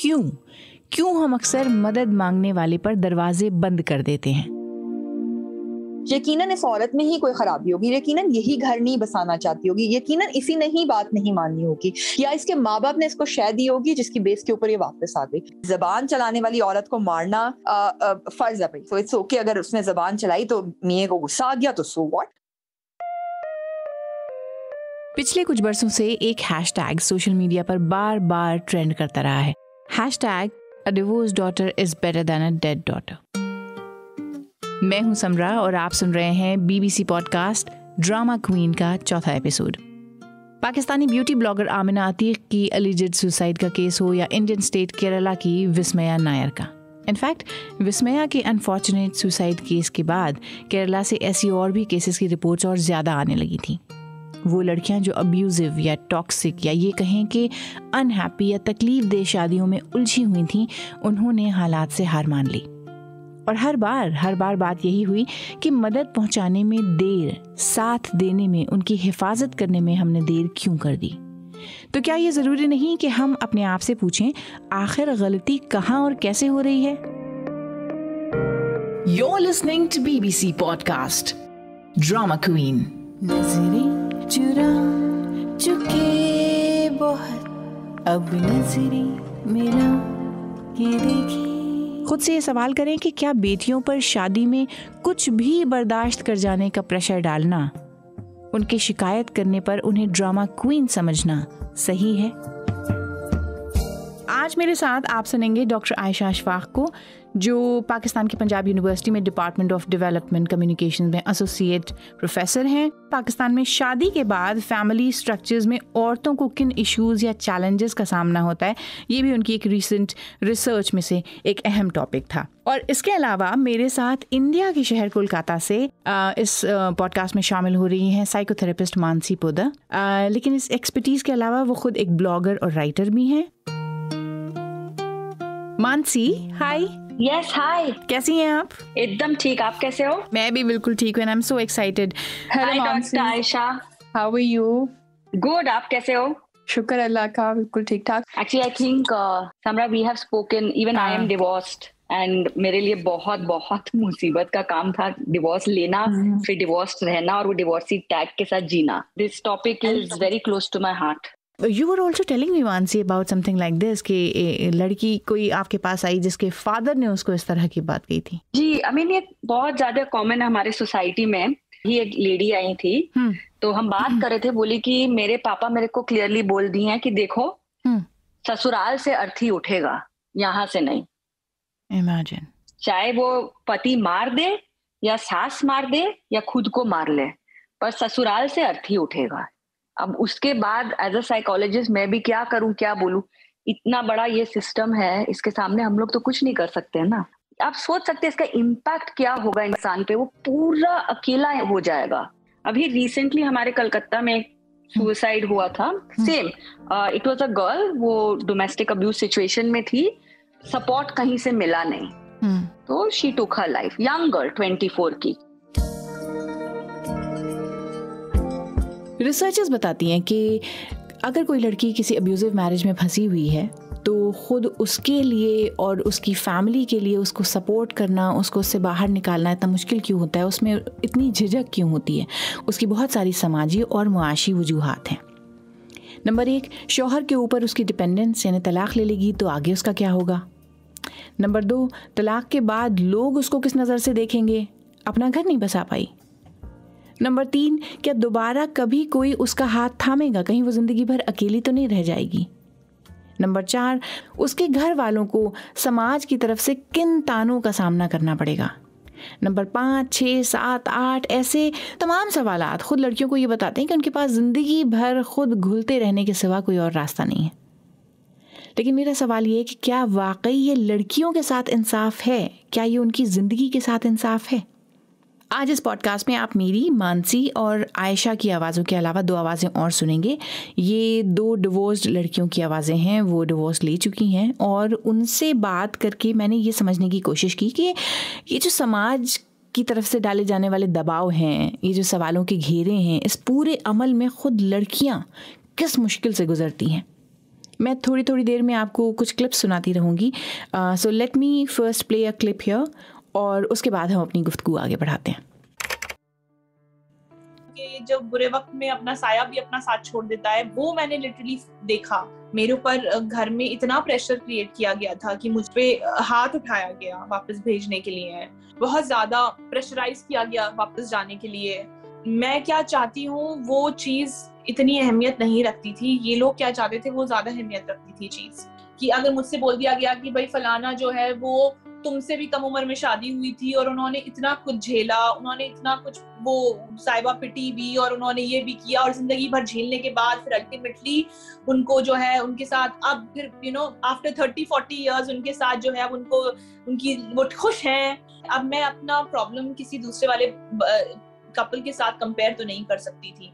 क्यों हम अक्सर मदद मांगने वाले पर दरवाजे बंद कर देते हैं? यकीनन इस औरत में ही कोई खराबी होगी, यकीनन यही घर नहीं बसाना चाहती होगी, यकीनन इसी ने ही बात नहीं माननी होगी, या इसके माँ बाप ने इसको शय दी होगी जिसकी बेस के ऊपर ये वापस आ गई। जबान चलाने वाली औरत को मारना फर्ज है भाई, तो इट्स ओके अगर उसने जबान चलाई तो मियां को गुस्सा आ गया तो सो व्हाट। पिछले कुछ बरसों से एक हैशटैग सोशल मीडिया पर बार बार ट्रेंड करता रहा है, hashtag a divorced daughter is better than a dead daughter. मैं हूं समरा और आप सुन रहे हैं बीबीसी पॉडकास्ट ड्रामा क्वीन का चौथा episode. Pakistani beauty blogger Amina Atiq की अलीजेड सुसाइड का केस हो या इंडियन स्टेट केरला की विस्मया नायर का। इनफैक्ट विस्मया के अनफॉर्चुनेट सुसाइड केस के बाद केरला से ऐसी और भी केसेस की रिपोर्ट्स और ज़्यादा आने लगी थी। वो लड़कियां जो अब्यूजिव या टॉक्सिक या ये कहें कि अनहैप्पी या तकलीफ दे शादियों में उलझी हुई थीं, उन्होंने हालात से हार मान ली। और हर बार बात यही हुई कि मदद पहुंचाने में देर, साथ देने में, उनकी हिफाजत करने में हमने देर क्यों कर दी। तो क्या ये ज़रूरी नहीं कि हम अपने आप से पूछें आखिर गलती कहाँ और कैसे हो रही है? You're listening to BBC Podcast Drama Queen। नजरें चुरा चुके बहुत, अब नजरें मिला के देखी। खुद से ये सवाल करें कि क्या बेटियों पर शादी में कुछ भी बर्दाश्त कर जाने का प्रेशर डालना, उनकी शिकायत करने पर उन्हें ड्रामा क्वीन समझना सही है? आज मेरे साथ आप सुनेंगे डॉक्टर आयशा अशफाक को, जो पाकिस्तान की पंजाब यूनिवर्सिटी में डिपार्टमेंट ऑफ डेवलपमेंट कम्युनिकेशन में एसोसिएट प्रोफेसर हैं। पाकिस्तान में शादी के बाद फैमिली स्ट्रक्चर्स में औरतों को किन इश्यूज या चैलेंजेस का सामना होता है, ये भी उनकी एक रिसेंट रिसर्च में से एक अहम टॉपिक था। और इसके अलावा मेरे साथ इंडिया के शहर कोलकाता से इस पॉडकास्ट में शामिल हो रही हैं साइकोथेरेपिस्ट मानसी पोदा, लेकिन इस एक्सपर्टीज के अलावा वो खुद एक ब्लॉगर और राइटर भी हैं। मानसी, हाय। यस, हाय। कैसी हैं आप? एकदम ठीक, आप कैसे हो? मैं भी बिल्कुल ठीक हूँ। I am so excited. Hi doctor Ayesha, how are you? Good, आप कैसे हो? शुक्र अल्लाह का, बिल्कुल ठीक ठाक। Actually I think Samra we have spoken, even I am divorced and मेरे लिए बहुत बहुत मुसीबत का काम था डिवोर्स लेना, फिर डिवोर्स रहना और वो डिवोर्सी टैग के साथ जीना। This topic is very close to my heart. You were also telling me Mansi about something like this कि लड़की कोई आपके पास आई जिसके फादर ने उसको इस तरह की बात कही थी। जी, आई मीन ये बहुत ज्यादा कॉमन है हमारे सोसाइटी में। ही एक लेडी आई थी, तो हम बात कर रहे थे, बोली कि मेरे पापा मेरे को क्लियरली बोल दिए हैं कि देखो ससुराल से अर्थी उठेगा, यहाँ से नहीं। Imagine। चाहे वो पति मार दे या सास मार दे या खुद को मार ले, पर ससुराल से अर्थी उठेगा। अब उसके बाद एज अ साइकोलॉजिस्ट मैं भी क्या करूं, क्या बोलूं? इतना बड़ा ये सिस्टम है, इसके सामने हम लोग तो कुछ नहीं कर सकते हैं ना। आप सोच सकते हैं इसका इम्पैक्ट क्या होगा इंसान पे, वो पूरा अकेला हो जाएगा। अभी रिसेंटली हमारे कलकत्ता में सुसाइड हुआ था, same it was a girl, वो डोमेस्टिक अब्यूज सिचुएशन में थी, सपोर्ट कहीं से मिला नहीं, तो she took her life. Young girl 24 की। रिसर्चर्स बताती हैं कि अगर कोई लड़की किसी अब्यूजिव मैरिज में फंसी हुई है तो खुद उसके लिए और उसकी फैमिली के लिए उसको सपोर्ट करना, उसको उससे बाहर निकालना इतना मुश्किल क्यों होता है, उसमें इतनी झिझक क्यों होती है? उसकी बहुत सारी समाजी और मुआशी वजूहात हैं। नंबर 1, शौहर के ऊपर उसकी डिपेंडेंस, यानी तलाक ले लेगी तो आगे उसका क्या होगा। नंबर 2, तलाक के बाद लोग उसको किस नज़र से देखेंगे, अपना घर नहीं बसा पाई। नंबर 3, क्या दोबारा कभी कोई उसका हाथ थामेगा, कहीं वो जिंदगी भर अकेली तो नहीं रह जाएगी। नंबर 4, उसके घर वालों को समाज की तरफ से किन तानों का सामना करना पड़ेगा। नंबर 5, 6, 7, 8 ऐसे तमाम सवालात खुद लड़कियों को ये बताते हैं कि उनके पास जिंदगी भर खुद घुलते रहने के सिवा कोई और रास्ता नहीं है। लेकिन मेरा सवाल ये है कि क्या वाकई ये लड़कियों के साथ इंसाफ है? क्या ये उनकी ज़िंदगी के साथ इंसाफ है? आज इस पॉडकास्ट में आप मेरी, मानसी और आयशा की आवाज़ों के अलावा 2 आवाज़ें और सुनेंगे। ये 2 डिवोर्स्ड लड़कियों की आवाज़ें हैं, वो डिवोर्स ले चुकी हैं, और उनसे बात करके मैंने ये समझने की कोशिश की कि ये जो समाज की तरफ से डाले जाने वाले दबाव हैं, ये जो सवालों के घेरे हैं, इस पूरे अमल में खुद लड़कियाँ किस मुश्किल से गुजरती हैं। मैं थोड़ी थोड़ी देर में आपको कुछ क्लिप्स सुनाती रहूँगी. So let me first play a clip here और उसके बाद हम अपनी गुफ्तगू आगे बढ़ाते हैं. कि जब बुरे वक्त में अपना साया भी अपना साथ छोड़ देता है, वो मैंने लिटरली देखा. मेरे ऊपर घर में इतना प्रेशर क्रिएट किया गया था कि मुझ पे हाथ उठाया गया वापस भेजने के लिए, बहुत ज्यादा प्रेशराइज किया गया वापस जाने के लिए. मैं क्या चाहती हूँ वो चीज इतनी अहमियत नहीं रखती थी, ये लोग क्या चाहते थे वो ज्यादा अहमियत रखती थी चीज. कि अगर मुझसे बोल दिया गया कि भाई फलाना जो है वो तुमसे भी कम उम्र में शादी हुई थी और उन्होंने इतना कुछ झेला, उन्होंने इतना कुछ वो साहिबा पिटी भी और उन्होंने ये भी किया और जिंदगी भर झेलने के बाद फिर अल्टीमेटली उनको जो है उनके साथ अब फिर आफ्टर 30-40 इयर्स उनके साथ जो है अब उनको उनकी वो खुश हैं. अब मैं अपना प्रॉब्लम किसी दूसरे वाले कपल के साथ कंपेयर तो नहीं कर सकती थी.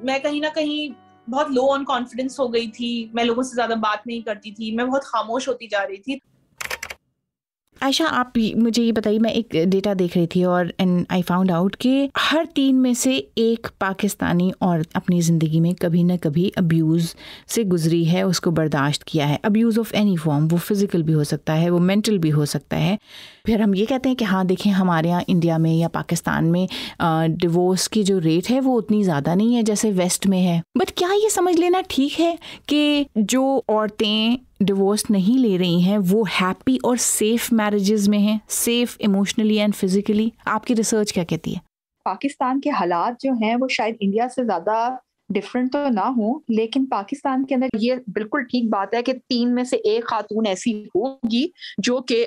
मैं कहीं ना कहीं बहुत लो ऑन कॉन्फिडेंस हो गई थी, मैं लोगों से ज्यादा बात नहीं करती थी, मैं बहुत खामोश होती जा रही थी. आयशा, आप मुझे ये बताइए, मैं एक डेटा देख रही थी और एंड आई फाउंड आउट कि हर 3 में से एक पाकिस्तानी औरत अपनी ज़िंदगी में कभी ना कभी अब्यूज़ से गुजरी है, उसको बर्दाश्त किया है. अब्यूज़ ऑफ एनी फॉर्म, वो फिज़िकल भी हो सकता है, वो मेंटल भी हो सकता है. फिर हम ये कहते हैं कि हाँ देखें हमारे यहाँ इंडिया में या पाकिस्तान में डिवोर्स की जो रेट है वो उतनी ज़्यादा नहीं है जैसे वेस्ट में है. बट क्या ये समझ लेना ठीक है कि जो औरतें डिवोर्स नहीं ले रही हैं वो हैप्पी और सेफ मैरिजेस में हैं, सेफ इमोशनली एंड फिजिकली? आपकी रिसर्च क्या कहती है? पाकिस्तान के हालात जो हैं वो शायद इंडिया से ज्यादा डिफरेंट तो ना हो, लेकिन पाकिस्तान के अंदर ये बिल्कुल ठीक बात है कि 3 में से एक खातून ऐसी होगी जो कि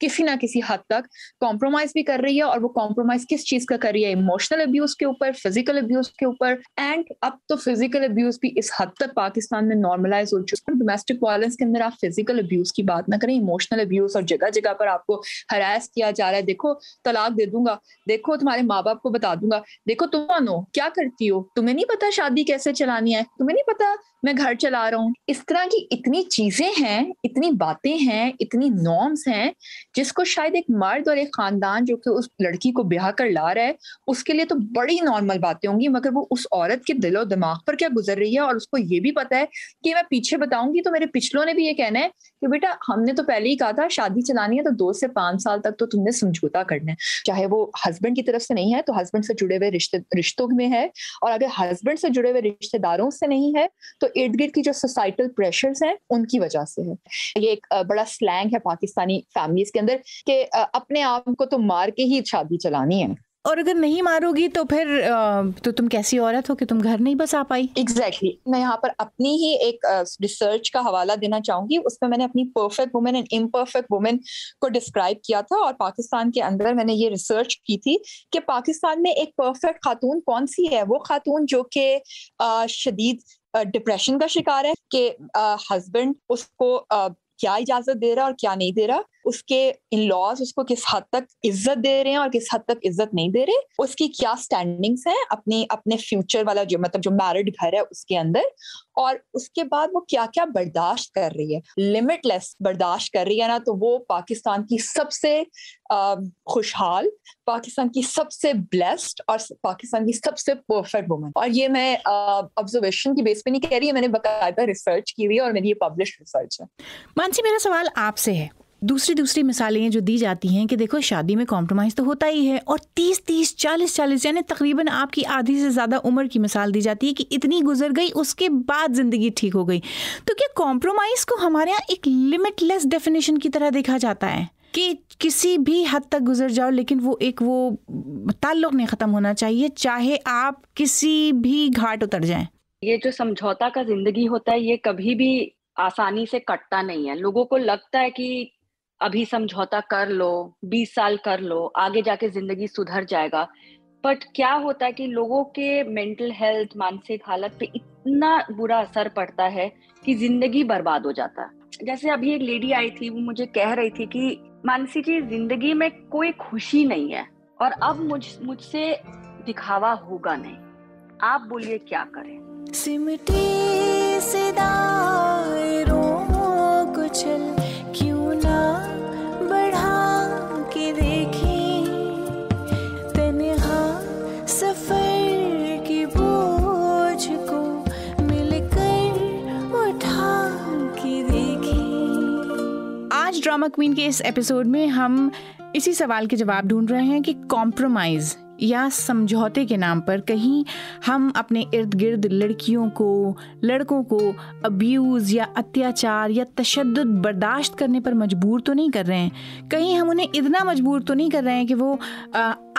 किसी ना किसी हद तक कॉम्प्रोमाइज भी कर रही है. और वो कॉम्प्रोमाइज किस चीज का कर रही है? इमोशनल अब्यूज के ऊपर, फिजिकल अब्यूज के ऊपर. एंड अब तो फिजिकल अब्यूज भी इस हद तक पाकिस्तान में नॉर्मलाइज हो चुका है. डोमेस्टिक वायलेंस के अंदर आप फिजिकल अब्यूज की बात ना करें, इमोशनल अब्यूज, और जगह जगह पर आपको हरास किया जा रहा है. देखो तलाक दे दूंगा, देखो तुम्हारे माँ बाप को बता दूंगा, देखो तुम कौन हो, क्या करती हो, तुम्हें नहीं पता शादी कैसे चलानी है, तुम्हें नहीं पता मैं घर चला रहा हूँ. इस तरह की इतनी चीजें हैं, इतनी बातें हैं, इतनी नॉर्म्स हैं जिसको शायद एक मर्द और एक खानदान जो कि उस लड़की को ब्याह कर ला रहा है उसके लिए तो बड़ी नॉर्मल बातें होंगी, मगर वो उस औरत के दिलो दिमाग पर क्या गुजर रही है और उसको ये भी पता है कि मैं पीछे बताऊंगी तो मेरे पिछलों ने भी ये कहना है कि बेटा हमने तो पहले ही कहा था शादी चलानी है तो 2 से 5 साल तक तो तुमने समझौता करना है. चाहे वो हस्बैंड की तरफ से नहीं है तो हस्बैंड से जुड़े हुए रिश्तों में है, और अगर हस्बैंड से जुड़े हुए रिश्तेदारों से नहीं है तो इर्द गिर्द की जो सोसाइटल प्रेशर्स हैं उनकी वजह से है. ये एक बड़ा स्लैंग है पाकिस्तानी फैमिलीज के अंदर कि अपने आप को तो मार के ही शादी चलानी है. और अगर नहीं मारोगी तो फिर तो तुम कैसी औरत हो कि तुम घर नहीं बसा पाई? एग्जैक्टली. मैं यहाँ पर अपनी ही एक रिसर्च का हवाला देना चाहूंगी. उसमें मैंने अपनी perfect women and imperfect women को डिस्क्राइब किया था, और पाकिस्तान के अंदर मैंने ये रिसर्च की थी कि पाकिस्तान में एक परफेक्ट खातून कौन सी है. वो खातून जो कि शदीद डिप्रेशन का शिकार है, कि हस्बैंड उसको क्या इजाजत दे रहा और क्या नहीं दे रहा, उसके इन लॉज उसको किस हद तक इज्जत दे रहे हैं और किस हद तक इज्जत नहीं दे रहे, उसकी क्या स्टैंडिंग्स हैं अपने फ्यूचर वाला जो मैरिड घर है उसके अंदर, और उसके बाद वो क्या क्या बर्दाश्त कर रही है, लिमिटलेस बर्दाश्त कर रही है ना. तो वो पाकिस्तान की सबसे खुशहाल, पाकिस्तान की सबसे ब्लेस्ड और पाकिस्तान की सबसे परफेक्ट वुमन. और ये मैं ऑब्जर्वेशन की बेस पे नहीं कह रही है, मैंने बाकायदा रिसर्च की हुई है और मेरी ये पब्लिश रिसर्च है. मानसी, मेरा सवाल आपसे है. दूसरी मिसालें जो दी जाती हैं कि देखो शादी में कॉम्प्रोमाइज़ तो होता ही है, और 30 40 यानी तकरीबन आपकी आधी से ज़्यादा उम्र की मिसाल दी जाती है कि इतनी गुजर गई उसके बाद ज़िंदगी ठीक हो गई. तो क्या कॉम्प्रोमाइज़ को हमारे यहाँ एक लिमिटलेस डेफिनेशन की तरह देखा जाता है कि किसी भी हद तक गुजर जाओ लेकिन वो ताल्लुक नहीं ख़त्म होना चाहिए, चाहे आप किसी भी घाट उतर जाएं? ये जो समझौता का जिंदगी होता है ये कभी भी आसानी से कटता नहीं है. लोगों को लगता है कि अभी समझौता कर लो, 20 साल कर लो, आगे जाके जिंदगी सुधर जाएगा. बट क्या होता है कि लोगों के मेंटल हेल्थ, मानसिक हालत पे इतना बुरा असर पड़ता है कि जिंदगी बर्बाद हो जाता है. जैसे अभी एक लेडी आई थी, वो मुझे कह रही थी कि मानसी जी जिंदगी में कोई खुशी नहीं है और अब मुझसे दिखावा होगा नहीं. आप बोलिए क्या करें? सिमटे से दायरों को चल क्यों ना बढ़ा के देखें, तन्हा सफर की बोझ को मिलकर उठा ड्रामा क्वीन के इस एपिसोड में हम इसी सवाल के जवाब ढूंढ रहे हैं कि कॉम्प्रोमाइज़ या समझौते के नाम पर कहीं हम अपने इर्द गिर्द लड़कियों को, लड़कों को अब्यूज़ या अत्याचार या तशद्दुद बर्दाश्त करने पर मजबूर तो नहीं कर रहे हैं। कहीं हम उन्हें इतना मजबूर तो नहीं कर रहे हैं कि वो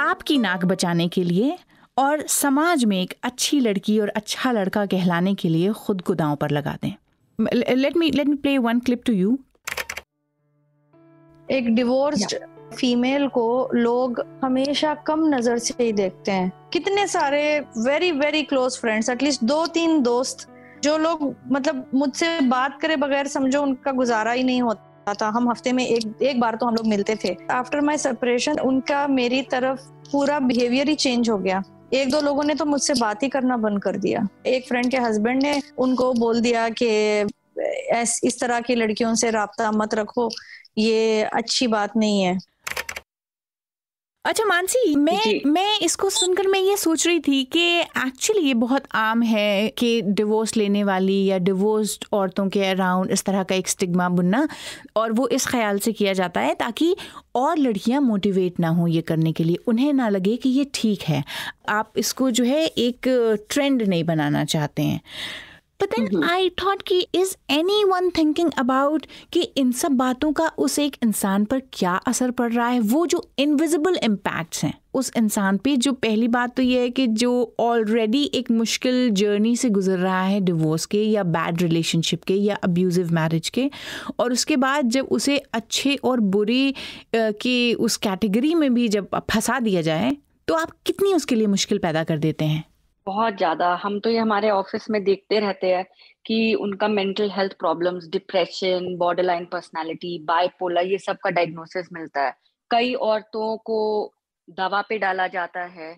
आपकी नाक बचाने के लिए और समाज में एक अच्छी लड़की और अच्छा लड़का कहलाने के लिए खुद को दांव पर लगा दें। Let me play one clip to you. एक डिवोर्स्ड फीमेल को लोग हमेशा कम नजर से ही देखते हैं। कितने सारे very very close friends, at least 2-3 दोस्त, जो लोग मतलब मुझसे बात करे बगैर समझो उनका गुजारा ही नहीं होता था। हम हफ्ते में एक बार तो हम लोग मिलते थे। आफ्टर माय सेपरेशन उनका मेरी तरफ पूरा बिहेवियर ही चेंज हो गया। 1-2 लोगों ने तो मुझसे बात ही करना बंद कर दिया। एक फ्रेंड के हस्बैंड ने उनको बोल दिया कि इस तरह की लड़कियों से राब्ता मत रखो, ये अच्छी बात नहीं है। अच्छा मानसी, मैं इसको सुनकर मैं ये सोच रही थी कि एक्चुअली ये बहुत आम है कि डिवोर्स लेने वाली या डिवोर्स्ड औरतों के अराउंड इस तरह का एक स्टिग्मा बुनना, और वो इस ख्याल से किया जाता है ताकि और लड़कियां मोटिवेट ना हो ये करने के लिए, उन्हें ना लगे कि ये ठीक है। आप इसको जो है एक ट्रेंड नहीं बनाना चाहते हैं। But then I thought कि is anyone thinking about कि इन सब बातों का उस एक इंसान पर क्या असर पड़ रहा है, वो जो इनविजिबल इम्पैक्ट्स हैं उस इंसान पे। जो पहली बात तो ये है कि जो ऑलरेडी एक मुश्किल जर्नी से गुजर रहा है डिवोर्स के या बैड रिलेशनशिप के या अब्यूजिव मैरिज के, और उसके बाद जब उसे अच्छे और बुरे की उस कैटेगरी में भी जब फंसा दिया जाए तो आप कितनी उसके लिए मुश्किल पैदा कर देते हैं। बहुत ज्यादा। हम तो ये हमारे ऑफिस में देखते रहते हैं कि उनका mental health problems, depression, borderline personality, bipolar, ये सब का डायग्नोसिस मिलता है। कई औरतों को दवा पे डाला जाता है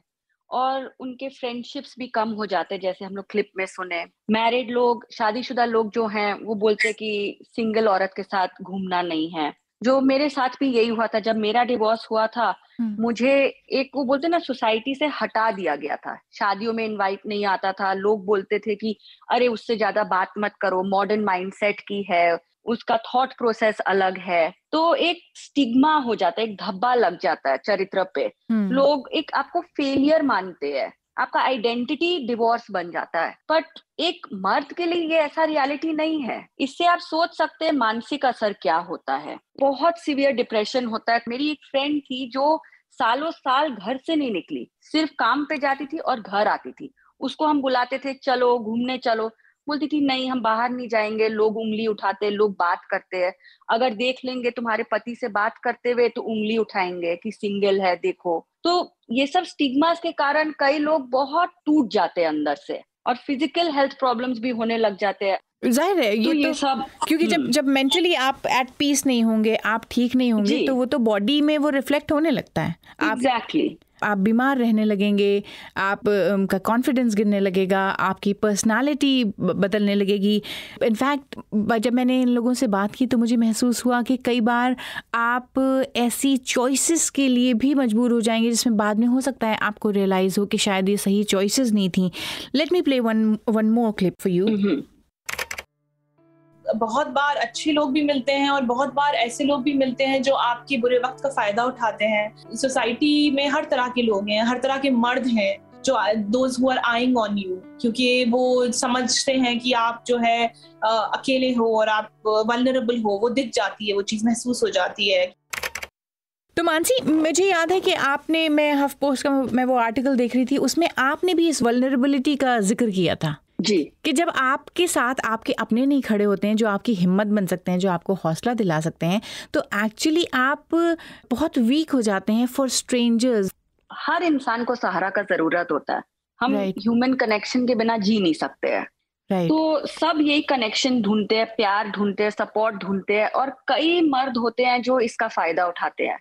और उनके फ्रेंडशिप्स भी कम हो जाते हैं, जैसे हम लोग क्लिप में सुने। मैरिड लोग, शादीशुदा लोग जो हैं वो बोलते हैं कि सिंगल औरत के साथ घूमना नहीं है। जो मेरे साथ भी यही हुआ था। जब मेरा डिवोर्स हुआ था, मुझे एक वो बोलते ना सोसाइटी से हटा दिया गया था। शादियों में इनवाइट नहीं आता था। लोग बोलते थे कि अरे उससे ज्यादा बात मत करो, मॉडर्न माइंडसेट की है, उसका थॉट प्रोसेस अलग है। तो एक स्टिग्मा हो जाता है, एक धब्बा लग जाता है चरित्र पे। लोग एक आपको फेलियर मानते हैं, आपका आइडेंटिटी डिवोर्स बन जाता है। बट एक मर्द के लिए ये ऐसा रियलिटी नहीं है। इससे आप सोच सकते हैं मानसिक असर क्या होता है। बहुत सीवियर डिप्रेशन होता है। मेरी एक फ्रेंड थी जो सालों साल घर से नहीं निकली, सिर्फ काम पे जाती थी और घर आती थी। उसको हम बुलाते थे चलो घूमने चलो, बोलती थी नहीं हम बाहर नहीं जाएंगे, लोग उंगली उठाते, लोग बात करते हैं, अगर देख लेंगे तुम्हारे पति से बात करते हुए तो उंगली उठाएंगे कि सिंगल है देखो। तो ये सब स्टिग्मास के कारण कई लोग बहुत टूट जाते हैं अंदर से और फिजिकल हेल्थ प्रॉब्लम्स भी होने लग जाते हैं। जाहिर है ये तो सब क्योंकि जब मेंटली आप एट पीस नहीं होंगे, आप ठीक नहीं होंगे, तो वो तो बॉडी में वो रिफ्लेक्ट होने लगता है। एग्जैक्टली आप बीमार रहने लगेंगे, आप का कॉन्फिडेंस गिरने लगेगा, आपकी पर्सनालिटी बदलने लगेगी। इनफैक्ट जब मैंने इन लोगों से बात की तो मुझे महसूस हुआ कि कई बार आप ऐसी चॉइसेस के लिए भी मजबूर हो जाएंगे जिसमें बाद में हो सकता है आपको रियलाइज हो कि शायद ये सही चॉइसेस नहीं थी। Let me play one more clip for you. बहुत बार अच्छे लोग भी मिलते हैं और बहुत बार ऐसे लोग भी मिलते हैं जो आपके बुरे वक्त का फायदा उठाते हैं। सोसाइटी में हर तरह के लोग हैं, हर तरह के मर्द हैं जो those who are eyeing on you, क्योंकि वो समझते हैं कि आप जो है अकेले हो और आप vulnerable हो। वो दिख जाती है, वो चीज महसूस हो जाती है। तो मानसी, मुझे याद है कि आपने, मैं हफ पोस्ट का मैं वो आर्टिकल देख रही थी, उसमें आपने भी इस वल्नरेबिलिटी का जिक्र किया था जी, कि जब आपके साथ आपके अपने नहीं खड़े होते हैं जो आपकी हिम्मत बन सकते हैं, जो आपको हौसला दिला सकते हैं, तो एक्चुअली आप बहुत वीक हो जाते हैं फॉर स्ट्रेंजर्स। हर इंसान को सहारा का जरूरत होता है। हम ह्यूमन कनेक्शन के बिना जी नहीं सकते हैं। तो सब यही कनेक्शन ढूंढते हैं, प्यार ढूंढते हैं, सपोर्ट ढूंढते हैं, और कई मर्द होते हैं जो इसका फायदा उठाते हैं।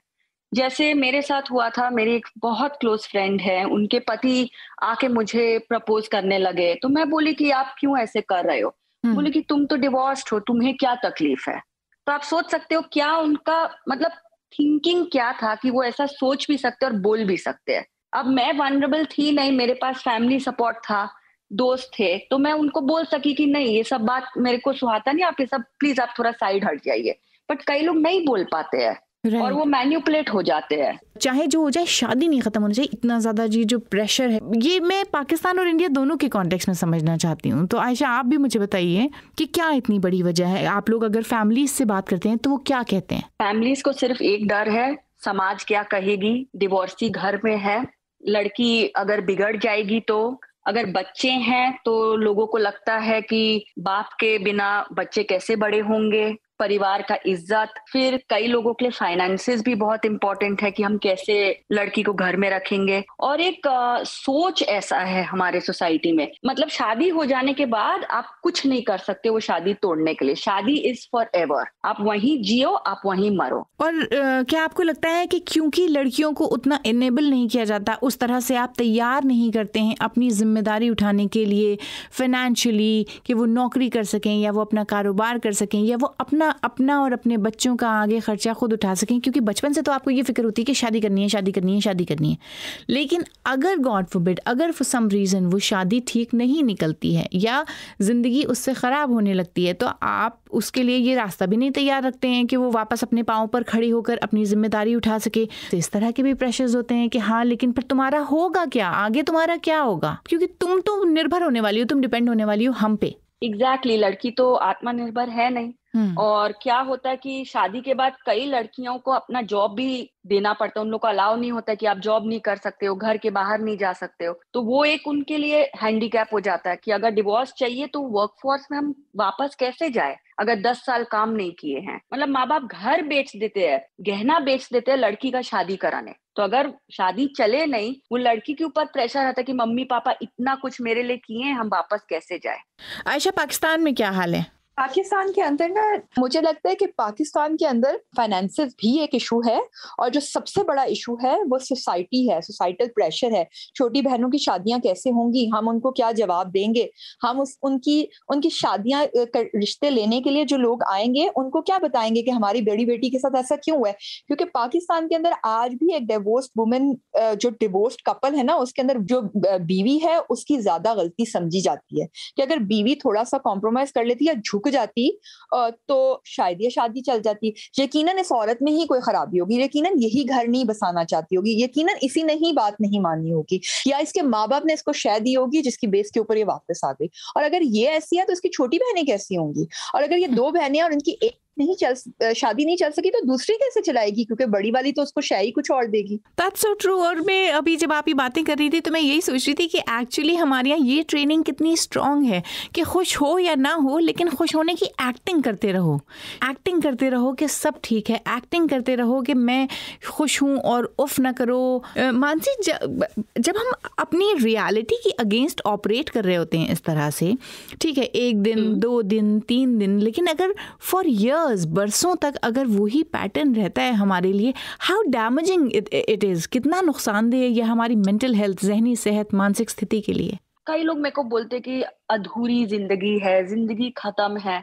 जैसे मेरे साथ हुआ था, मेरी एक बहुत क्लोज फ्रेंड है, उनके पति आके मुझे प्रपोज करने लगे। तो मैं बोली कि आप क्यों ऐसे कर रहे हो? बोले कि तुम तो डिवोर्स्ड हो, तुम्हें क्या तकलीफ है? तो आप सोच सकते हो क्या उनका मतलब थिंकिंग क्या था कि वो ऐसा सोच भी सकते और बोल भी सकते हैं। अब मैं वनरेबल थी नहीं, मेरे पास फैमिली सपोर्ट था, दोस्त थे, तो मैं उनको बोल सकी कि नहीं ये सब बात मेरे को सुहाता नहीं, आप ये सब प्लीज आप थोड़ा साइड हट जाइए। बट कई लोग नहीं बोल पाते हैं और वो मैनिपुलेट हो जाते हैं। चाहे जो हो जाए, शादी नहीं खत्म होनी चाहिए। इतना ज्यादा जी जो प्रेशर है, ये मैं पाकिस्तान और इंडिया दोनों के कॉन्टेक्स्ट में समझना चाहती हूँ। तो आयशा, आप भी मुझे बताइए कि क्या इतनी बड़ी वजह है? आप लोग अगर फैमिलीज से बात करते हैं तो वो क्या कहते हैं? फैमिलीज को सिर्फ एक डर है, समाज क्या कहेगी, डिवोर्सी घर में है, लड़की अगर बिगड़ जाएगी तो, अगर बच्चे हैं तो लोगों को लगता है कि बाप के बिना बच्चे कैसे बड़े होंगे, परिवार का इज्जत। फिर कई लोगों के लिए फाइनेंसेस भी बहुत इंपॉर्टेंट है कि हम कैसे लड़की को घर में रखेंगे। और एक सोच ऐसा है हमारे सोसाइटी में, मतलब शादी हो जाने के बाद आप कुछ नहीं कर सकते वो शादी तोड़ने के लिए। शादी इज फॉर एवर, आप वहीं जियो, आप वहीं मरो। और क्या आपको लगता है कि क्योंकि लड़कियों को उतना इनेबल नहीं किया जाता, उस तरह से आप तैयार नहीं करते हैं अपनी जिम्मेदारी उठाने के लिए फाइनेंशियली, कि वो नौकरी कर सकें या वो अपना कारोबार कर सकें या वो अपना और अपने बच्चों का आगे खर्चा खुद उठा सकें? क्योंकि बचपन से तो आपको ये फिक्र होती है कि शादी करनी है, शादी करनी है, शादी करनी है। लेकिन अगर गॉड फॉरबिड, अगर फॉर सम रीज़न वो शादी ठीक नहीं निकलती है या ज़िंदगी उससे ख़राब होने लगती है, तो आप उसके लिए ये रास्ता भी नहीं तैयार रखते हैं कि वो वापस अपने पाँव पर खड़ी होकर अपनी जिम्मेदारी उठा सके। तो इस तरह के भी प्रेशर्स होते हैं कि हाँ, लेकिन फिर तुम्हारा होगा क्या आगे, तुम्हारा क्या होगा? क्योंकि तुम तो निर्भर होने वाली हो, तुम डिपेंड होने वाली हो हम पे। एग्जैक्टली, लड़की तो आत्मनिर्भर है नहीं। और क्या होता है कि शादी के बाद कई लड़कियों को अपना जॉब भी देना पड़ता है, उन लोग को अलाउ नहीं होता है कि आप जॉब नहीं कर सकते हो, घर के बाहर नहीं जा सकते हो। तो वो एक उनके लिए हैंडीकैप हो जाता है कि अगर डिवोर्स चाहिए तो वर्कफोर्स में हम वापस कैसे जाए अगर 10 साल काम नहीं किए हैं। मतलब माँ बाप घर बेच देते हैं, गहना बेच देते हैं लड़की का शादी कराने। तो अगर शादी चले नहीं, वो लड़की के ऊपर प्रेशर आता है कि मम्मी पापा इतना कुछ मेरे लिए किए हैं, हम वापस कैसे जाए। आयशा, पाकिस्तान में क्या हाल है? पाकिस्तान के अंदर ना, मुझे लगता है कि पाकिस्तान के अंदर फाइनेंसेस भी एक इशू है, और जो सबसे बड़ा इशू है वो सोसाइटी है, सोसाइटल प्रेशर है। छोटी बहनों की शादियां कैसे होंगी, हम उनको क्या जवाब देंगे, हम उनकी शादियां रिश्ते लेने के लिए जो लोग आएंगे उनको क्या बताएंगे कि हमारी बड़ी बेटी के साथ ऐसा क्यों है। क्योंकि पाकिस्तान के अंदर आज भी एक डिवोर्स्ड वुमेन, जो डिवोर्स्ड कपल है ना, उसके अंदर जो बीवी है उसकी ज्यादा गलती समझी जाती है कि अगर बीवी थोड़ा सा कॉम्प्रोमाइज कर लेती या झुक जाती तो शायद ये शादी चल जाती। यकीनन इस औरत में ही कोई खराबी होगी, यकीनन यही घर नहीं बसाना चाहती होगी, यकीनन इसी ने ही बात नहीं मानी होगी, या इसके माँ बाप ने इसको शय दी होगी जिसकी बेस के ऊपर ये वापस आ गई। और अगर ये ऐसी है तो इसकी छोटी बहनें कैसी होंगी, और अगर ये 2 बहनें और इनकी एक शादी नहीं चल सकी तो दूसरी कैसे चलाएगी, क्योंकि बड़ी वाली तो उसको शायद कुछ और देगी। That's so true। और मैं अभी जब आप ये बातें कर रही थी तो मैं यही सोच रही थी कि एक्चुअली हमारे यहाँ ये ट्रेनिंग कितनी स्ट्रांग है कि खुश हो या ना हो, लेकिन खुश होने की एक्टिंग करते रहो, एक्टिंग करते रहो कि सब ठीक है, एक्टिंग करते रहो कि मैं खुश हूँ और उफ ना करो। मानसी, जब हम अपनी रियलिटी की अगेंस्ट ऑपरेट कर रहे होते हैं इस तरह से, ठीक है, 1 दिन 2 दिन 3 दिन, लेकिन अगर फॉर ईयर बरसों तक अगर वही पैटर्न रहता है हमारे लिए, हाउ डैमेजिंग इट इज, कितना नुकसानदेह है ये हमारी मेंटल हेल्थ, जहनी सेहत, मानसिक स्थिति के लिए। कई लोग मेरे को बोलते कि अधूरी जिंदगी है, जिंदगी खत्म है।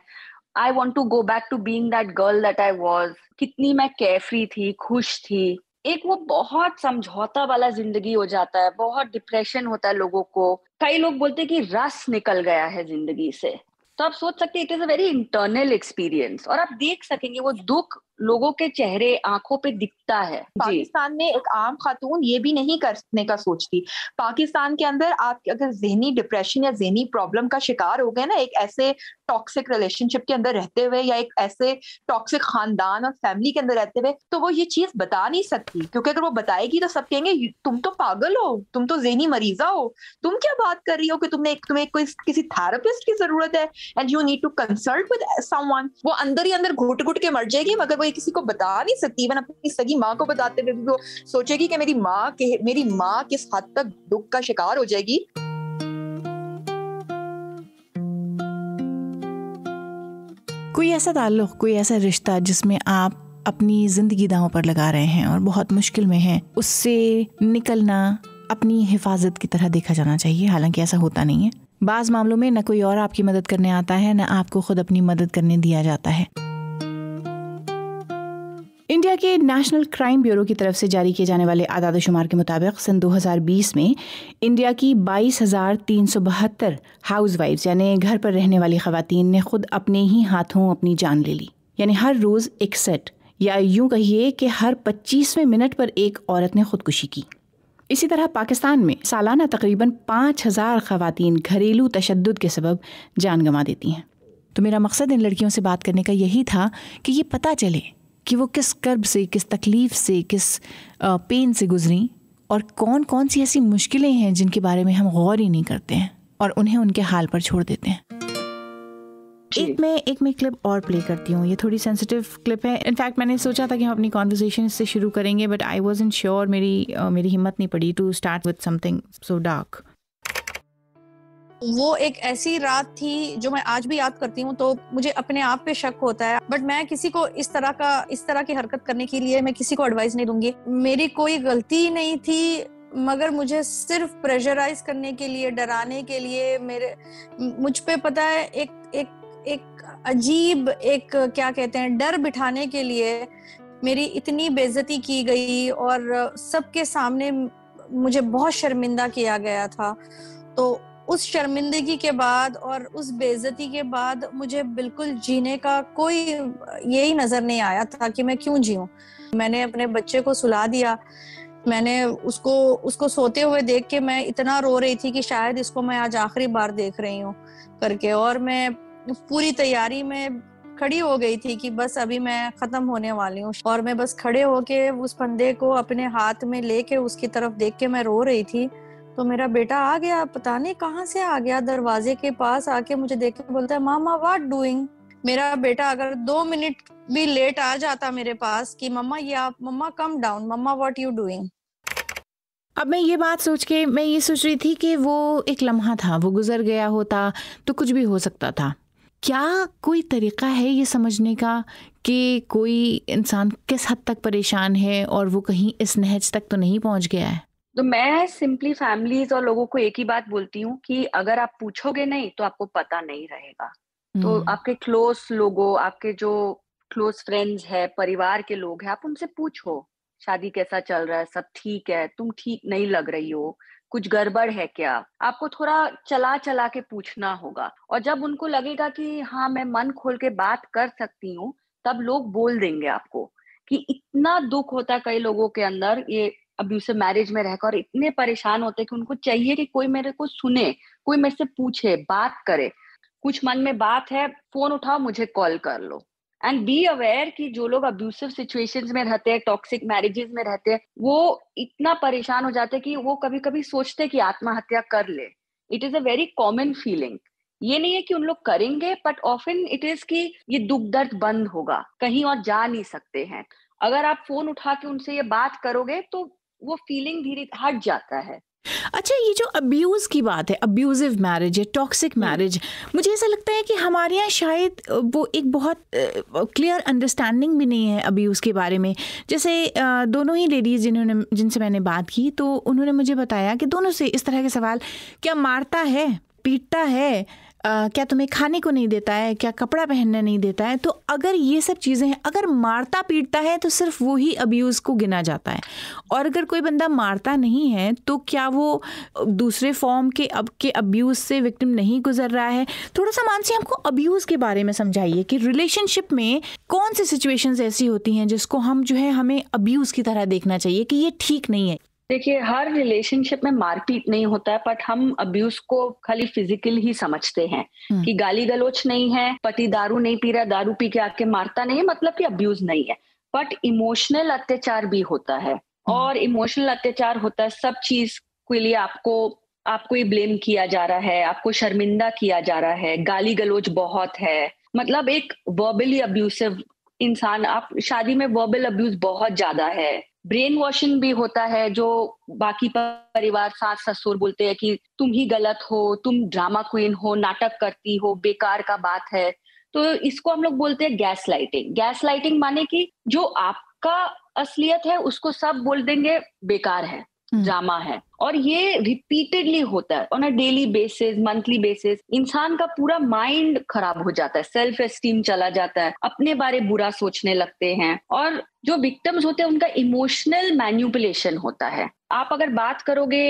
I want to go back to being that girl that I was. कितनी मैं केयरफ्री थी, खुश थी। एक वो बहुत समझौता वाला जिंदगी हो जाता है, बहुत डिप्रेशन होता है लोगों को। कई लोग बोलते कि रस निकल गया है जिंदगी से। तो आप सोच सकते हैं it is a very internal experience, और आप देख सकेंगे वो दुख लोगों के चेहरे, आंखों पे दिखता है। पाकिस्तान में एक आम खातून ये भी नहीं करने का सोचती। पाकिस्तान के अंदर आप अगर ज़हनी डिप्रेशन या ज़हनी प्रॉब्लम का शिकार हो गए ना, एक ऐसे टॉक्सिक रिलेशनशिप के अंदर रहते हुए या एक ऐसे टॉक्सिक खानदान और फैमिली के अंदर रहते हुए, तो वो ये चीज बता नहीं सकती, क्योंकि अगर वो बताएगी तो सब कहेंगे तुम तो पागल हो, तुम तो ज़हनी मरीजा हो, तुम क्या बात कर रही हो कि तुम्हें कोई किसी थेरेपिस्ट की जरूरत है, and you need to consult with someone. वो अंदर ही अंदर घुट घुट के मर जाएगी, मगर वो किसी को बता नहीं सकती। इवन अपनी सगी माँ को बताते हुए वो सोचेगी कि मेरी माँ किस हद तक दुख का शिकार हो जाएगी। कोई ऐसा ताल्लुक, कोई ऐसा रिश्ता जिसमें आप अपनी जिंदगी दांव पर लगा रहे हैं और बहुत मुश्किल में हैं, उससे निकलना अपनी हिफाजत की तरह देखा जाना चाहिए। हालांकि ऐसा होता नहीं है। बाज़ मामलों में न कोई और आपकी मदद करने आता है, न आपको खुद अपनी मदद करने दिया जाता है। इंडिया के नेशनल क्राइम ब्यूरो की तरफ से जारी किए जाने वाले आदाद-ओ-शुमार के मुताबिक सन 2020 में इंडिया की 22,372 हाउसवाइफ्स यानी घर पर रहने वाली ख़वातीन ने खुद अपने ही हाथों अपनी जान ले ली। यानी हर रोज़ एक सेट, या यूं कहिए कि हर 25वें मिनट पर एक औरत ने खुदकुशी की। इसी तरह पाकिस्तान में सालाना तकरीबन 5000 ख़वातीन घरेलू तशद्दुद के सबब जान गंवा देती हैं। तो मेरा मकसद इन लड़कियों से बात करने का यही था कि ये पता चले कि वो किस कर्ब से, किस तकलीफ़ से, किस पेन से गुजरी, और कौन कौन सी ऐसी मुश्किलें हैं जिनके बारे में हम गौर ही नहीं करते हैं और उन्हें उनके हाल पर छोड़ देते हैं। एक मैं क्लिप और प्ले करती हूँ। ये थोड़ी सेंसिटिव क्लिप है। इनफैक्ट मैंने सोचा था कि हम अपनी कॉन्वर्सेशन इससे शुरू करेंगे, बट आई वाज़न्ट श्योर, मेरी हिम्मत नहीं पड़ी to start with something so dark. वो एक ऐसी रात थी जो मैं आज भी याद करती हूँ तो मुझे अपने आप पे शक होता है, बट मैं किसी को इस तरह की हरकत करने के लिए मैं किसी को एडवाइस नहीं दूंगी। मेरी कोई गलती ही नहीं थी, मगर मुझे सिर्फ प्रेशराइज करने के लिए, डराने के लिए, मुझ पे पता है एक अजीब, एक क्या कहते हैं, डर बिठाने के लिए मेरी इतनी बेइज्जती की गई और सबके सामने मुझे बहुत शर्मिंदा किया गया था। तो उस शर्मिंदगी के बाद और उस बेइज्जती के बाद मुझे बिल्कुल जीने का कोई यही नजर नहीं आया था कि मैं क्यों जीऊं। मैंने अपने बच्चे को सुला दिया। मैंने उसको सोते हुए देख के मैं इतना रो रही थी कि शायद इसको मैं आज आखिरी बार देख रही हूँ करके, और मैं पूरी तैयारी में खड़ी हो गई थी कि बस अभी मैं खत्म होने वाली हूँ, और मैं बस खड़े होके उस फंदे को अपने हाथ में लेके उसकी तरफ देख के मैं रो रही थी। तो मेरा बेटा आ गया, पता नहीं कहाँ से आ गया, दरवाजे के पास आके मुझे देख के बोलता है, मामा व्हाट डूइंग। मेरा बेटा अगर 2 मिनट भी लेट आ जाता मेरे पास कि mama come down, mama what you doing. अब मैं ये सोच रही थी कि वो एक लम्हा था, वो गुजर गया होता तो कुछ भी हो सकता था। क्या कोई तरीका है ये समझने का कि कोई इंसान किस हद तक परेशान है और वो कहीं इस नहज तक तो नहीं पहुंच गया है? तो मैं सिंपली फैमिलीज और लोगों को एक ही बात बोलती हूँ कि अगर आप पूछोगे नहीं तो आपको पता नहीं रहेगा। तो आपके क्लोज लोगों, आपके जो क्लोज फ्रेंड्स है, परिवार के लोग हैं, आप उनसे पूछो शादी कैसा चल रहा है, सब ठीक है, तुम ठीक नहीं लग रही हो, कुछ गड़बड़ है क्या। आपको थोड़ा चला के पूछना होगा, और जब उनको लगेगा कि हाँ मैं मन खोल के बात कर सकती हूँ, तब लोग बोल देंगे आपको। कि इतना दुख होता है कई लोगों के अंदर ये अब्यूसिव मैरिज में रहकर, और इतने परेशान होते हैं कि उनको चाहिए कि कोई मेरे को सुने, कोई मेरे से पूछे, बात करे। कुछ मन में बात है, फोन उठाओ, मुझे कॉल कर लो। एंड बी अवेयर कि जो लोग अब्यूसिव सिचुएशंस में रहते हैं, टॉक्सिक मैरिजेस में रहते हैं, वो इतना परेशान हो जाते हैं कि वो कभी कभी सोचते हैं कि आत्महत्या कर ले। It is a very common feeling. ये नहीं है कि उन लोग करेंगे, बट ऑफन इट इज कि ये दुख दर्द बंद होगा, कहीं और जा नहीं सकते हैं। अगर आप फोन उठा के उनसे ये बात करोगे तो वो फीलिंग धीरे हट जाता है। अच्छा, ये जो अब्यूज़ की बात है, अब्यूजिव मैरिज है, टॉक्सिक मैरिज, मुझे ऐसा लगता है कि हमारे यहाँ शायद वो एक बहुत क्लियर अंडरस्टैंडिंग भी नहीं है अब्यूज़ के बारे में। जैसे दोनों ही लेडीज़ जिनसे मैंने बात की, तो उन्होंने मुझे बताया कि दोनों से इस तरह के सवाल, क्या मारता है, पीटता है, क्या तुम्हें खाने को नहीं देता है, क्या कपड़ा पहनने नहीं देता है। तो अगर ये सब चीज़ें हैं, अगर मारता पीटता है तो सिर्फ वो ही अब्यूज़ को गिना जाता है, और अगर कोई बंदा मारता नहीं है तो क्या वो दूसरे फॉर्म के अब्यूज़ से विक्टिम नहीं गुजर रहा है। थोड़ा सा मानसी हमको अब्यूज़ के बारे में समझाइए कि रिलेशनशिप में कौन सी सिचुएशंस ऐसी होती हैं जिसको हम जो है हमें अब्यूज़ की तरह देखना चाहिए कि ये ठीक नहीं है। देखिए, हर रिलेशनशिप में मारपीट नहीं होता है, बट हम अब्यूज को खाली फिजिकल ही समझते हैं कि गाली गलोच नहीं है, पति दारू नहीं पी रहा, दारू पी के आके मारता नहीं है, मतलब कि अब्यूज नहीं है। बट इमोशनल अत्याचार भी होता है, और इमोशनल अत्याचार होता है सब चीज के लिए आपको ही ब्लेम किया जा रहा है, आपको शर्मिंदा किया जा रहा है, गाली गलोच बहुत है, मतलब एक वर्बली अब्यूसिव इंसान। आप शादी में वर्बल अब्यूज बहुत ज्यादा है। ब्रेन वॉशिंग भी होता है, जो बाकी परिवार, सास ससुर बोलते हैं कि तुम ही गलत हो, तुम ड्रामा क्वीन हो, नाटक करती हो, बेकार का बात है। तो इसको हम लोग बोलते हैं गैस लाइटिंग। गैस लाइटिंग माने कि जो आपका असलियत है उसको सब बोल देंगे बेकार है, ड्रामा है, और ये रिपीटेडली होता है on a daily basis, monthly basis. इंसान का पूरा माइंड खराब हो जाता है, सेल्फ एस्टीम चला जाता है, अपने बारे बुरा सोचने लगते हैं। और जो विक्टिम्स होते हैं उनका इमोशनल मैनिपुलेशन होता है। आप अगर बात करोगे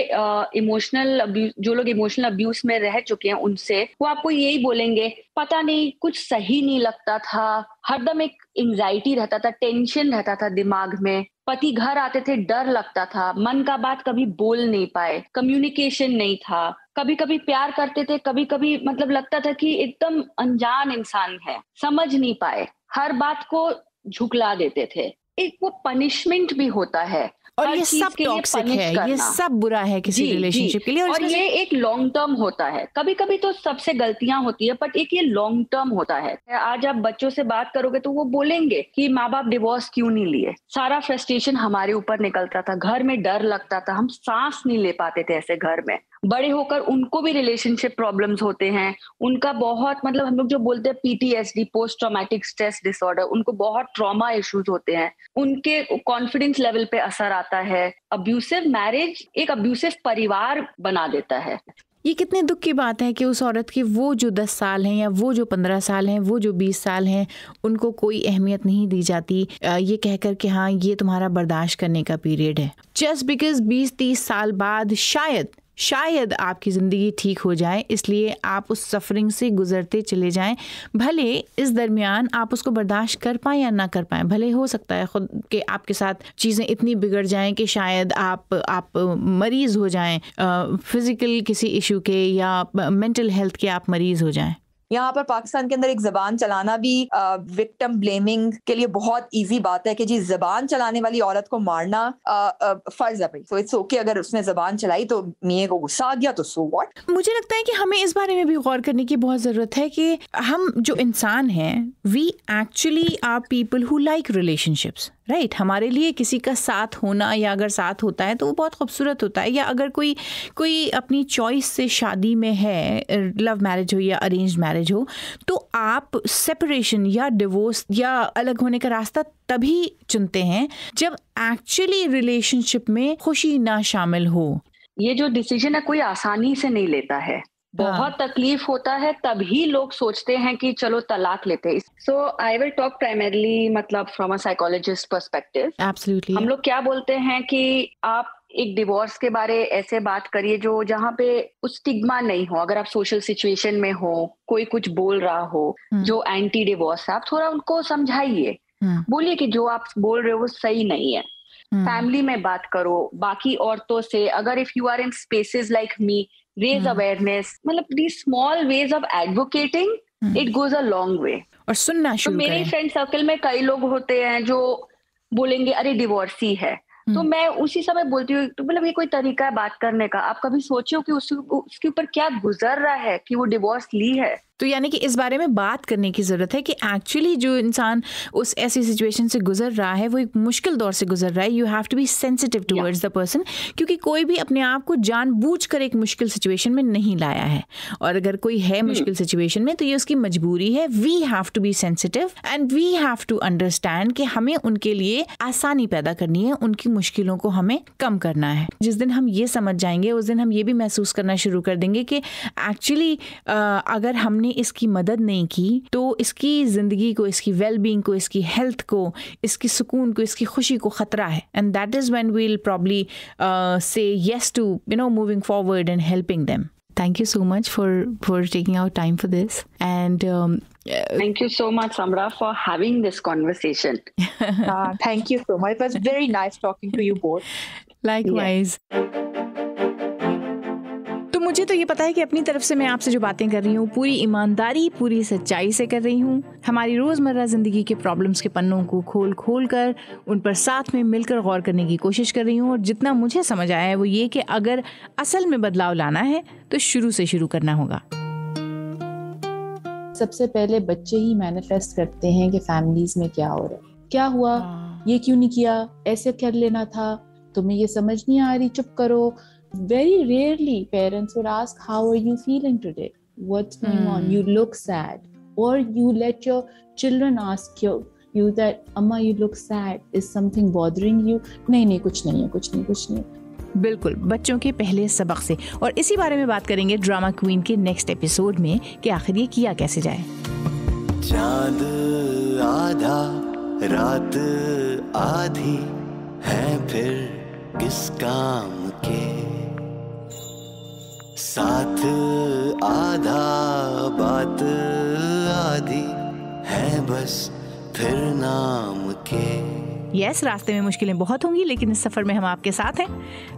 इमोशनल अब्यूज, जो लोग इमोशनल अब्यूज में रह चुके हैं उनसे, वो आपको यही बोलेंगे, पता नहीं कुछ सही नहीं लगता था, हरदम एक एंजाइटी रहता था, टेंशन रहता था दिमाग में, पति घर आते थे डर लगता था, मन का बात कभी बोल नहीं पाए, कम्युनिकेशन नहीं था, कभी कभी प्यार करते थे, कभी कभी मतलब लगता था कि एकदम अनजान इंसान है, समझ नहीं पाए, हर बात को झुकला देते थे। एक वो पनिशमेंट भी होता है और ये सब टॉक्सिक है, ये सब बुरा है किसी रिलेशनशिप के लिए। और ये एक लॉन्ग टर्म होता है। कभी कभी तो सबसे गलतियां होती है, बट एक ये लॉन्ग टर्म होता है। आज आप बच्चों से बात करोगे तो वो बोलेंगे कि माँ बाप डिवोर्स क्यों नहीं लिए, सारा फ्रस्ट्रेशन हमारे ऊपर निकलता था, घर में डर लगता था, हम सांस नहीं ले पाते थे ऐसे घर में। बड़े होकर उनको भी रिलेशनशिप प्रॉब्लम्स होते हैं, उनका बहुत मतलब हम लोग जो बोलते हैं PTSD, post traumatic stress disorder, उनको बहुत ट्रॉमा इश्यूज होते हैं, उनके कॉन्फिडेंस लेवल पे असर आता है। अब्यूसिव मैरिज एक अब्यूसिव परिवार बना देता है। ये कितने दुख की बात है कि उस औरत के वो जो 10 साल हैं या वो जो 15 साल हैं, वो जो 20 साल हैं, उनको कोई अहमियत नहीं दी जाती, ये कहकर कि हाँ ये तुम्हारा बर्दाश्त करने का पीरियड है। जस्ट बिकॉज 20-30 साल बाद शायद आपकी ज़िंदगी ठीक हो जाए, इसलिए आप उस सफरिंग से गुजरते चले जाएं। भले इस दरमियान आप उसको बर्दाश्त कर पाएं या ना कर पाएं, भले हो सकता है खुद के आपके साथ चीज़ें इतनी बिगड़ जाएं कि शायद आप मरीज़ हो जाएं, फिज़िकल किसी इशू के या मेंटल हेल्थ के आप मरीज़ हो जाएं। यहाँ पर पाकिस्तान के अंदर एक जबान चलाना भी विक्टिम ब्लेमिंग के लिए बहुत इजी बात है कि जी जबान चलाने वाली औरत को मारना फर्ज है भाई, तो इट्स ओके अगर उसने जबान चलाई तो मियां को गुस्सा आ गया तो सो व्हाट। मुझे लगता है कि हमें इस बारे में भी गौर करने की बहुत ज़रूरत है कि हम जो इंसान हैं, we actually are people who like relationships, right. हमारे लिए किसी का साथ होना या अगर साथ होता है तो वो बहुत खूबसूरत होता है, या अगर कोई अपनी चॉइस से शादी में है, लव मैरिज हो या अरेंज मैरिज हो, तो आप सेपरेशन या डिवोर्स या अलग होने का रास्ता तभी चुनते हैं जब एक्चुअली रिलेशनशिप में खुशी ना शामिल हो। ये जो डिसीजन है कोई आसानी से नहीं लेता है, बहुत तकलीफ होता है, तभी लोग सोचते हैं कि चलो तलाक लेते हैं। सो आई विल टॉक प्राइमरली मतलब from a psychologist perspective. Absolutely. हम लोग क्या बोलते हैं कि आप एक डिवोर्स के बारे ऐसे बात करिए जो जहाँ पे उस स्टिग्मा नहीं हो। अगर आप सोशल सिचुएशन में हो, कोई कुछ बोल रहा हो जो एंटी डिवोर्स है, आप थोड़ा उनको समझाइए, बोलिए कि जो आप बोल रहे हो वो सही नहीं है। फैमिली में बात करो, बाकी औरतों से, अगर if you are in spaces like me, raise awareness, मतलब these small ways of advocating, it goes a long way। और सुनना शुरू करें। तो मेरे फ्रेंड सर्कल में कई लोग होते हैं जो बोलेंगे अरे डिवोर्सी है, तो मैं उसी समय बोलती हूँ तो मतलब ये कोई तरीका है बात करने का? आप कभी सोचो कि उसके ऊपर क्या गुजर रहा है कि वो डिवोर्स ली है? तो यानी कि इस बारे में बात करने की ज़रूरत है कि एक्चुअली जो इंसान उस ऐसी सिचुएशन से गुजर रहा है, वो एक मुश्किल दौर से गुजर रहा है। You have to be sensitive towards the person, क्योंकि कोई भी अपने आप को जानबूझकर एक मुश्किल सिचुएशन में नहीं लाया है, और अगर कोई है मुश्किल सिचुएशन में तो ये उसकी मजबूरी है। We have to be sensitive and we have to understand कि हमें उनके लिए आसानी पैदा करनी है, उनकी मुश्किलों को हमें कम करना है। जिस दिन हम ये समझ जाएंगे उस दिन हम ये भी महसूस करना शुरू कर देंगे कि एक्चुअली अगर हमने इसकी मदद नहीं की तो इसकी जिंदगी को, इसकी वेलबींग को, इसकी हेल्थ को, इसकी सुकून को, इसकी खुशी को खतरा है। And that is when we will probably say yes to moving forward and helping them. Thank you so much for taking out time for this, and thank you so much, Samra, for having this conversation. Thank you so much. It was very nice talking to you both. Likewise. तो मुझे तो ये पता है कि अपनी तरफ से मैं आपसे जो बातें कर रही हूँ पूरी ईमानदारी, पूरी सच्चाई से कर रही हूँ। हमारी रोज़मर्रा ज़िंदगी के प्रॉब्लम्स के पन्नों को खोल कर उन पर साथ में मिलकर गौर करने की कोशिश कर रही हूँ। और जितना मुझे समझ आया है वो ये कि अगर असल में बदलाव लाना है तो शुरू से शुरू करना होगा। सबसे पहले बच्चे ही मैनिफेस्ट करते हैं कि फैमिलीज में क्या हो रहा है, क्या हुआ, ये क्यों नहीं किया, ऐसे कर लेना था, तुम्हें ये समझ नहीं आ रही, चुप करो। Very rarely parents would ask, how are you feeling today? What's going on? You look sad. Or you let your children ask you that, Amma, you look sad. Is something bothering you? नहीं, कुछ नहीं है। बिल्कुल, बच्चों के पहले सबक से। और इसी बारे में बात करेंगे ड्रामा क्वीन के नेक्स्ट एपिसोड में कि आखिर ये किया कैसे जाए। चांद आधा रात आधी है फिर किस काम के, साथ आधा बात आधी है बस फिर नाम के। यस, रास्ते में मुश्किलें बहुत होंगी, लेकिन इस सफर में हम आपके साथ हैं।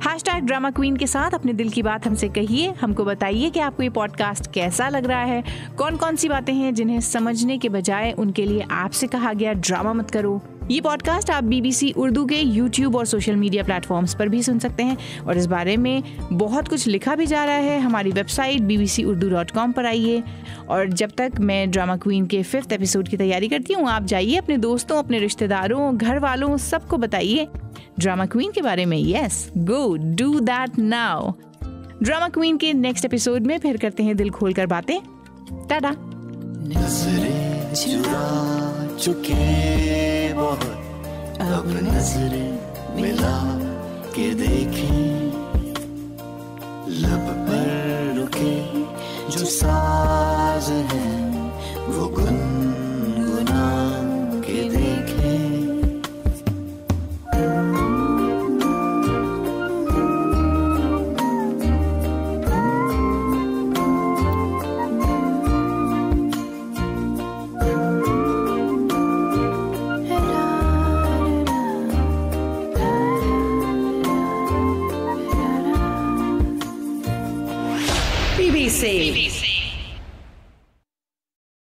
हैशटैग ड्रामा क्वीन के साथ अपने दिल की बात हमसे कहिए, हमको बताइए कि आपको ये पॉडकास्ट कैसा लग रहा है, कौन कौन सी बातें हैं जिन्हें समझने के बजाय उनके लिए आपसे कहा गया ड्रामा मत करो। ये पॉडकास्ट आप BBC उर्दू के YouTube और सोशल मीडिया प्लेटफॉर्म्स पर भी सुन सकते हैं, और इस बारे में बहुत कुछ लिखा भी जा रहा है हमारी वेबसाइट bbcurdu.com पर आइए। और जब तक मैं ड्रामा क्वीन के 5th एपिसोड की तैयारी करती हूँ, आप जाइए अपने दोस्तों, अपने रिश्तेदारों, घर वालों, सबको बताइए ड्रामा क्वीन के बारे में। Yes, go do that now. Drama queen के नेक्स्ट एपिसोड में फिर करते हैं दिल खोलकर बातें। टाटा। नजरें चुरा चुके बहुत, अब नजरें मिला के देखें, लब पर रुके जो साज है वो गुनगुना के देखें। BBC